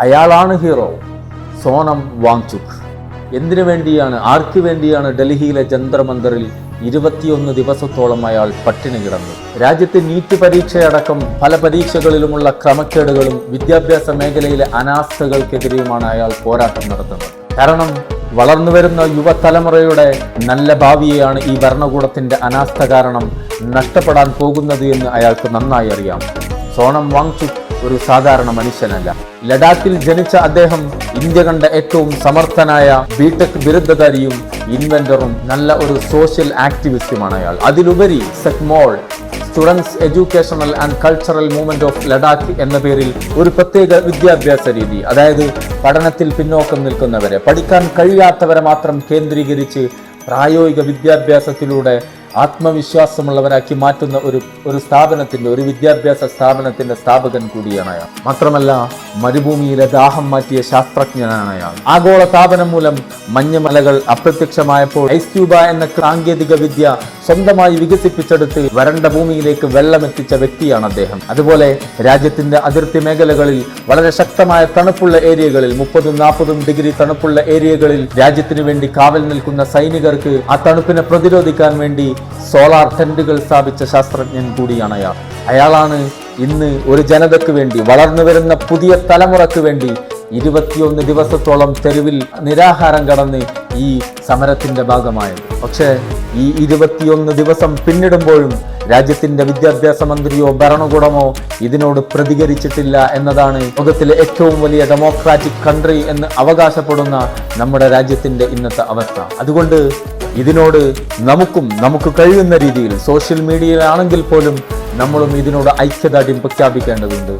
അയാളാണ് ഹീറോ, സോണം വാങ്ചുക്. എന്തിനു വേണ്ടിയാണ്, ആർക്ക് വേണ്ടിയാണ് ഡൽഹിയിലെ ജന്തർ മന്ദറിൽ 21 ദിവസത്തോളം അയാൾ പട്ടിണി കിടന്നു? രാജ്യത്തെ നീറ്റ് പരീക്ഷയടക്കം പല പരീക്ഷകളിലുമുള്ള ക്രമക്കേടുകളും വിദ്യാഭ്യാസ മേഖലയിലെ അനാസ്ഥകൾക്കെതിരെയുമാണ് അയാൾ പോരാട്ടം നടത്തുന്നത്. കാരണം വളർന്നു വരുന്ന യുവതലമുറയുടെ നല്ല ഭാവിയെയാണ് ഈ ഭരണകൂടത്തിന്റെ അനാസ്ഥ കാരണം നഷ്ടപ്പെടാൻ പോകുന്നത് എന്ന് അയാൾക്ക് നന്നായി അറിയാം. സോണം വാങ്ചുക് ഒരു സാധാരണ മനുഷ്യനല്ല. ലഡാക്കിൽ ജനിച്ച അദ്ദേഹം ഇന്ത്യ കണ്ട ഏറ്റവും സമർത്ഥനായ ബിടെക് ബിരുദധാരിയും ഇൻവെന്ററും നല്ല ഒരു സോഷ്യൽ ആക്ടിവിസ്റ്റുമാണ് അയാൾ. അതിലുപരി SECMOL, students educational and cultural movement of Ladakh എന്ന പേരിൽ ഒരു പ്രത്യേക വിദ്യാഭ്യാസ രീതി, അതായത് പഠനത്തിൽ പിന്നോക്കം നിൽക്കുന്നവരെ, പഠിക്കാൻ കഴിയാത്തവരെ മാത്രം കേന്ദ്രീകരിച്ച് പ്രായോഗിക വിദ്യാഭ്യാസത്തിലൂടെ ആത്മവിശ്വാസമുള്ളവരാക്കി മാറ്റുന്ന ഒരു വിദ്യാഭ്യാസ സ്ഥാപനത്തിന്റെ സ്ഥാപകൻ കൂടിയാണ് അയാൾ. മാത്രമല്ല മരുഭൂമിയിലെ ദാഹം മാറ്റിയ ശാസ്ത്രജ്ഞനാണ് അയാൾ. ആഗോള താപനം മൂലം മഞ്ഞുമലകൾ അപ്രത്യക്ഷമായപ്പോൾ ഐസ് ക്യൂബ എന്ന സാങ്കേതിക വിദ്യ സ്വന്തമായി വികസിപ്പിച്ചെടുത്ത് വരണ്ട ഭൂമിയിലേക്ക് വെള്ളമെത്തിച്ച വ്യക്തിയാണ് അദ്ദേഹം. അതുപോലെ രാജ്യത്തിന്റെ അതിർത്തി മേഖലകളിൽ വളരെ ശക്തമായ തണുപ്പുള്ള ഏരിയകളിൽ 30-40 ഡിഗ്രി തണുപ്പുള്ള ഏരിയകളിൽ രാജ്യത്തിന് വേണ്ടി കാവൽ നിൽക്കുന്ന സൈനികർക്ക് ആ തണുപ്പിനെ പ്രതിരോധിക്കാൻ വേണ്ടി സോളാർ ടെന്റുകൾ സ്ഥാപിച്ച ശാസ്ത്രജ്ഞൻ കൂടിയാണ് അയാൾ. അയാളാണ് ഇന്ന് ഒരു ജനതയ്ക്ക് വേണ്ടി, വളർന്നു വരുന്ന പുതിയ തലമുറക്ക് വേണ്ടി 21 ദിവസത്തോളം തെരുവിൽ നിരാഹാരം കടന്ന് ഈ സമരത്തിന്റെ ഭാഗമായത്. പക്ഷേ ഈ 21 ദിവസം പിന്നിടുമ്പോഴും രാജ്യത്തിന്റെ വിദ്യാഭ്യാസ മന്ത്രിയോ ഭരണകൂടമോ ഇതിനോട് പ്രതികരിച്ചിട്ടില്ല എന്നതാണ് ലോകത്തിലെ ഏറ്റവും വലിയ ഡെമോക്രാറ്റിക് കൺട്രി എന്ന് അവകാശപ്പെടുന്ന നമ്മുടെ രാജ്യത്തിന്റെ ഇന്നത്തെ അവസ്ഥ. അതുകൊണ്ട് ഇതിനോട് നമുക്ക് കഴിയുന്ന രീതിയിൽ സോഷ്യൽ മീഡിയയിലാണെങ്കിൽ പോലും നമ്മളും ഇതിനോട് ഐക്യദാർഢ്യം പ്രഖ്യാപിക്കേണ്ടതുണ്ട്.